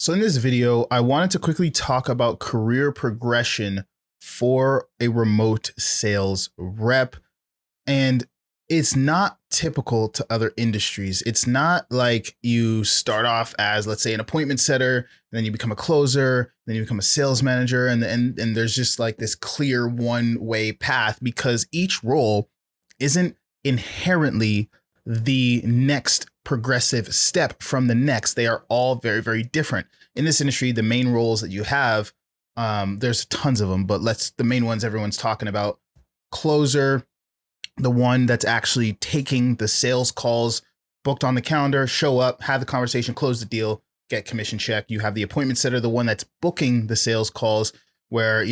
So in this video, I wanted to quickly talk about career progression for a remote sales rep. And it's not typical to other industries. It's not like you start off as, let's say, an appointment setter, then you become a closer, then you become a sales manager, and there's just like this clear one-way path, because each role isn't inherently the next progressive step from the next. They are all very, very different. In this industry, the main roles that you have, there's tons of them, but the main ones everyone's talking about: closer, the one that's actually taking the sales calls, booked on the calendar, show up, have the conversation, close the deal, get commission check. You have the appointment setter, the one that's booking the sales calls, where,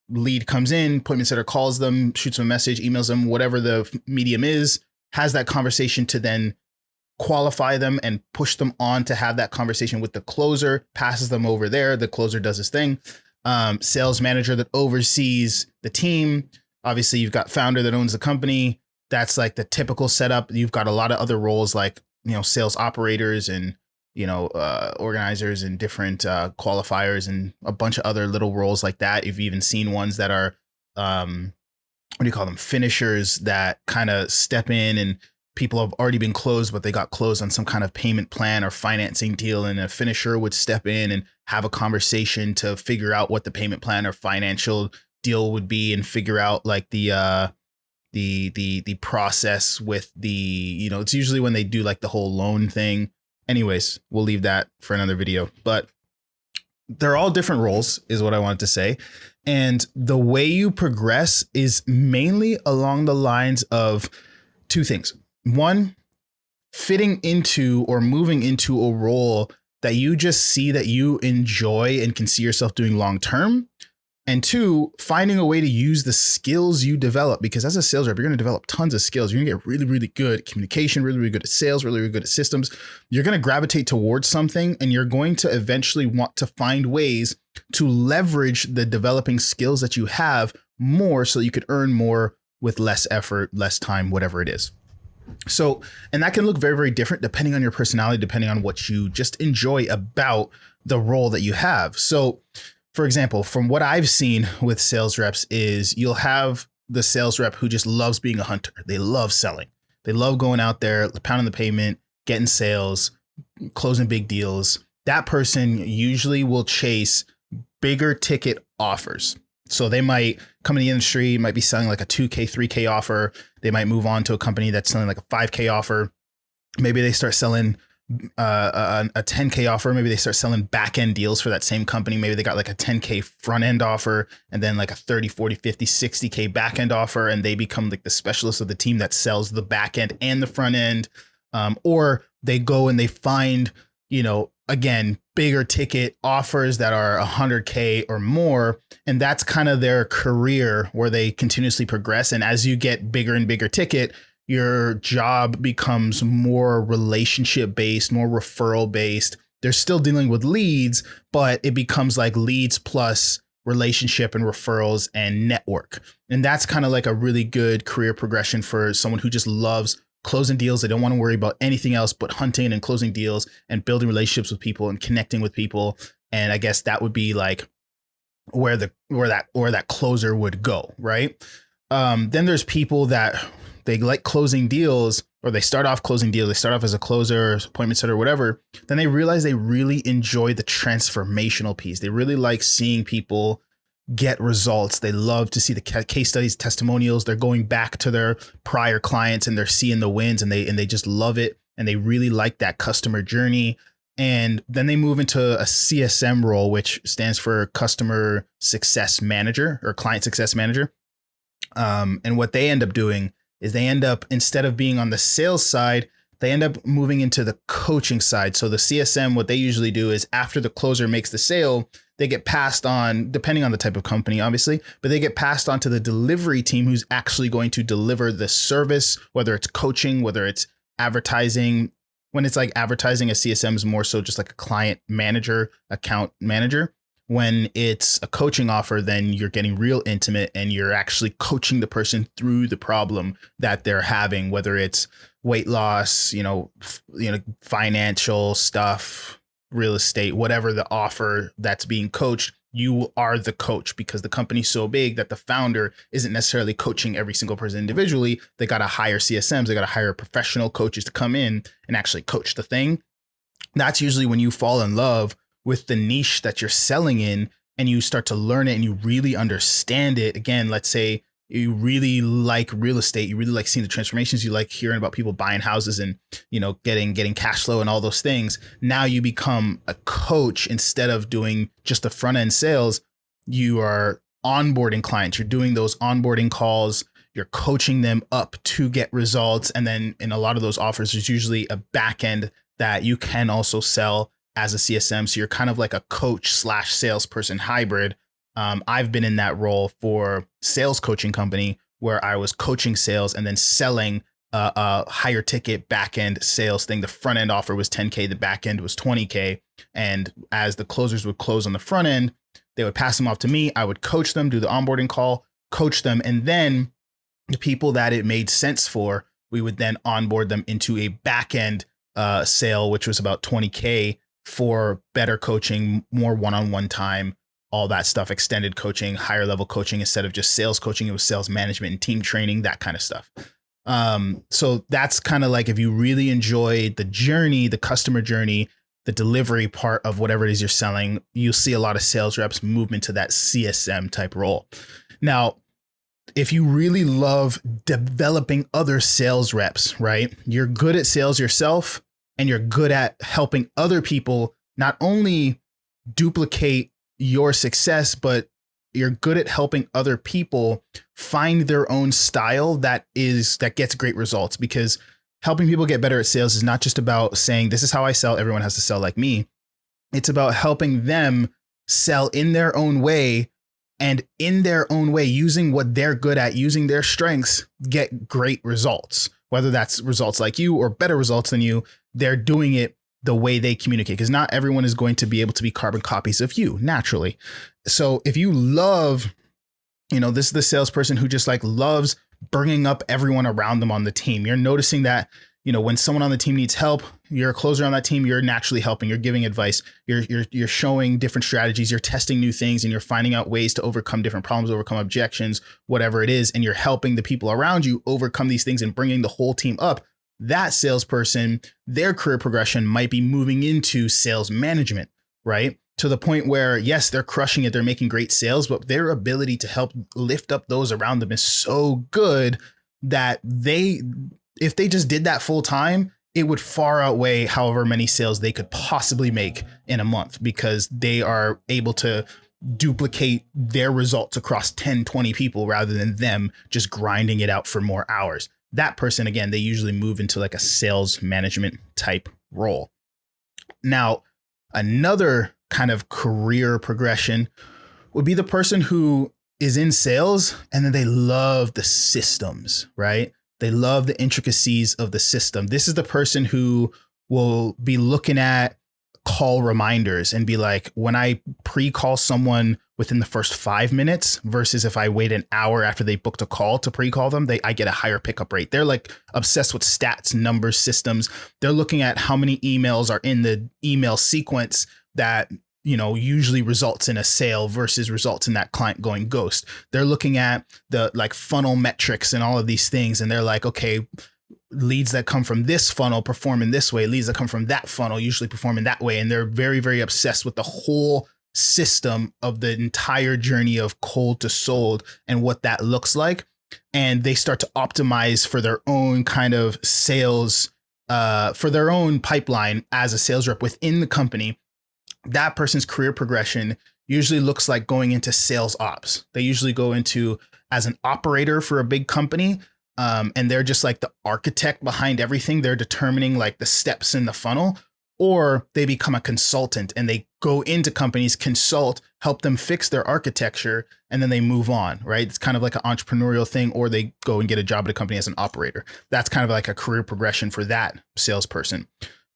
lead comes in, appointment setter calls them, shoots them a message, emails them, whatever the medium is, has that conversation to then qualify them and push them on to have that conversation with the closer, passes them over there. The closer does his thing. Sales manager that oversees the team. Obviously, you've got founder that owns the company. That's like the typical setup. You've got a lot of other roles like, sales operators and, organizers and different qualifiers and a bunch of other little roles like that. You've even seen ones that are, what do you call them? Finishers, that kind of step in, and people have already been closed, but they got closed on some kind of payment plan or financing deal. And a finisher would step in and have a conversation to figure out what the payment plan or financial deal would be, and figure out like the process with it's usually when they do like the whole loan thing. Anyways, we'll leave that for another video, but they're all different roles is what I wanted to say. And the way you progress is mainly along the lines of two things. One, fitting into or moving into a role that you just see that you enjoy and can see yourself doing long term. And two, finding a way to use the skills you develop, because as a sales rep, you're going to develop tons of skills. You're going to get really, really good at communication, really, really good at sales, really, really good at systems. You're going to gravitate towards something, and you're going to eventually want to find ways to leverage the developing skills that you have more, so you could earn more with less effort, less time, whatever it is. So, and that can look very, very different depending on your personality, depending on what you just enjoy about the role that you have. So, for example, from what I've seen with sales reps is you'll have the sales rep who just loves being a hunter. They love selling. They love going out there, pounding the pavement, getting sales, closing big deals. That person usually will chase bigger ticket offers. So they might come in the industry, might be selling like a 2K, 3K offer. They might move on to a company that's selling like a 5K offer. Maybe they start selling a 10K offer. Maybe they start selling back end deals for that same company. Maybe they got like a 10K front end offer, and then like a 30, 40, 50, 60K back end offer. And they become like the specialist of the team that sells the back end and the front end. Or they go and they find, again, bigger ticket offers that are 100K or more. And that's kind of their career where they continuously progress. And as you get bigger and bigger ticket, your job becomes more relationship based, more referral based. They're still dealing with leads, but it becomes like leads plus relationship and referrals and network. And that's kind of like a really good career progression for someone who just loves closing deals. They don't want to worry about anything else but hunting and closing deals and building relationships with people and connecting with people. And I guess that would be like where that closer would go, right? Then there's people that they like closing deals, or they start off closing deals. They start off as a closer, appointment setter, whatever. Then they realize they really enjoy the transformational piece. They really like seeing people get results. They love to see the case studies, testimonials. They're going back to their prior clients and they're seeing the wins, and they just love it. And they really like that customer journey. And then they move into a CSM role, which stands for customer success manager or client success manager. And what they end up doing is they end up, instead of being on the sales side, they end up moving into the coaching side. So the CSM, what they usually do is after the closer makes the sale, they get passed on, depending on the type of company, obviously, but they get passed on to the delivery team who's actually going to deliver the service, whether it's coaching, whether it's advertising. When it's like advertising, a CSM is more so just like a client manager, account manager. When it's a coaching offer, then you're getting real intimate and you're actually coaching the person through the problem that they're having, whether it's weight loss, financial stuff, real estate, whatever the offer that's being coached, you are the coach, because the company's so big that the founder isn't necessarily coaching every single person individually. They got to hire CSMs. They got to hire professional coaches to come in and actually coach the thing. That's usually when you fall in love with the niche that you're selling in, and you start to learn it and you really understand it. Again, let's say you really like real estate, you really like seeing the transformations, you like hearing about people buying houses and, getting cash flow and all those things. Now you become a coach. Instead of doing just the front end sales, you are onboarding clients. You're doing those onboarding calls. You're coaching them up to get results. And then in a lot of those offers, there's usually a back end that you can also sell as a CSM. So you're kind of like a coach / salesperson hybrid. I've been in that role for sales coaching company where I was coaching sales and then selling a higher ticket back end sales thing. The front end offer was 10K. The back end was 20K. And as the closers would close on the front end, they would pass them off to me. I would coach them, do the onboarding call, coach them. And then the people that it made sense for, we would then onboard them into a back end sale, which was about 20K for better coaching, more one-on-one time, all that stuff, extended coaching, higher level coaching. Instead of just sales coaching, it was sales management and team training, that kind of stuff. So that's kind of like, if you really enjoy the journey, the customer journey, the delivery part of whatever it is you're selling, you'll see a lot of sales reps move into that CSM type role. Now, if you really love developing other sales reps, right? You're good at sales yourself, and you're good at helping other people not only duplicate your success, but you're good at helping other people find their own style that gets great results. Because helping people get better at sales is not just about saying, this is how I sell, everyone has to sell like me. It's about helping them sell in their own way, and in their own way, using what they're good at, using their strengths, get great results. Whether that's results like you or better results than you, they're doing it the way they communicate, because not everyone is going to be able to be carbon copies of you naturally. So if you love, this is the salesperson who just like loves bringing up everyone around them on the team. You're noticing that, when someone on the team needs help, you're a closer on that team, you're naturally helping, you're giving advice, you're showing different strategies, you're testing new things, and you're finding out ways to overcome different problems, overcome objections, whatever it is. And you're helping the people around you overcome these things and bringing the whole team up. That salesperson, their career progression might be moving into sales management, right? To the point where, yes, they're crushing it, they're making great sales, but their ability to help lift up those around them is so good that if they just did that full time, it would far outweigh however many sales they could possibly make in a month, because they are able to duplicate their results across 10, 20 people rather than them just grinding it out for more hours. That person, again, they usually move into like a sales management type role. Now, another kind of career progression would be the person who is in sales and then they love the systems, right? They love the intricacies of the system. This is the person who will be looking at call reminders and be like, when I pre-call someone within the first 5 minutes versus if I wait an hour after they booked a call to pre-call them, I get a higher pickup rate. They're like obsessed with stats, numbers, systems. They're looking at how many emails are in the email sequence that, usually results in a sale versus results in that client going ghost. They're looking at the like funnel metrics and all of these things. And they're like, okay, leads that come from this funnel perform in this way, leads that come from that funnel usually perform in that way. And they're very, very obsessed with the whole system of the entire journey of cold to sold and what that looks like. And they start to optimize for their own kind of sales, for their own pipeline as a sales rep within the company. That person's career progression usually looks like going into sales ops. They usually go into as an operator for a big company. And they're just like the architect behind everything. They're determining like the steps in the funnel, or they become a consultant and they go into companies, consult, help them fix their architecture, and then they move on, right? It's kind of like an entrepreneurial thing, or they go and get a job at a company as an operator. That's kind of like a career progression for that salesperson.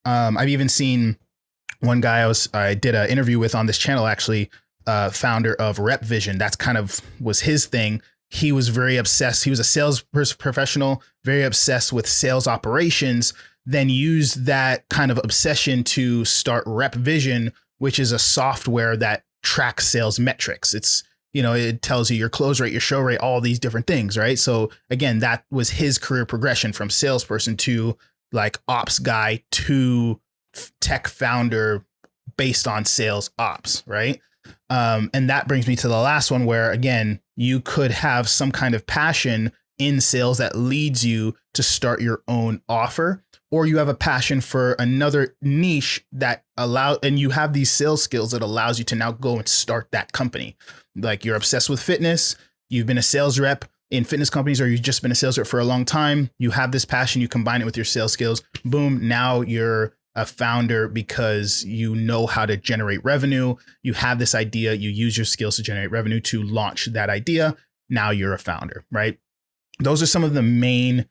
I've even seen one guy I did an interview with on this channel, actually, founder of Rep Vision. That's kind of was his thing. He was very obsessed. He was a sales professional, very obsessed with sales operations. then use that kind of obsession to start Rep Vision, which is a software that tracks sales metrics. It's, it tells you your close rate, your show rate, all these different things, right? So again, that was his career progression from salesperson to like ops guy to tech founder based on sales ops, right? And that brings me to the last one where, again, you could have some kind of passion in sales that leads you to start your own offer, or you have a passion for another niche that and you have these sales skills that allows you to now go and start that company. Like you're obsessed with fitness, you've been a sales rep in fitness companies, or you've just been a sales rep for a long time. You have this passion, you combine it with your sales skills, boom, now you're a founder because you know how to generate revenue. You have this idea, you use your skills to generate revenue to launch that idea. Now you're a founder, right? Those are some of the main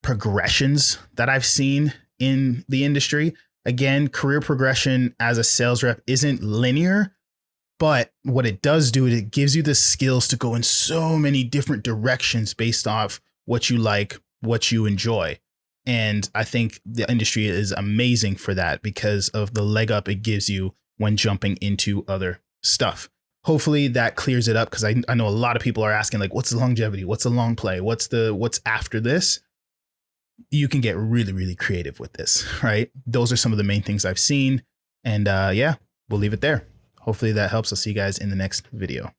progressions that I've seen in the industry. Again, career progression as a sales rep isn't linear, but what it does do is it gives you the skills to go in so many different directions based off what you like, what you enjoy. And I think the industry is amazing for that because of the leg up it gives you when jumping into other stuff. Hopefully that clears it up, because I know a lot of people are asking, like, what's the longevity? What's the long play? What's after this? You can get really, really creative with this, right? Those are some of the main things I've seen. And yeah, we'll leave it there. Hopefully that helps. I'll see you guys in the next video.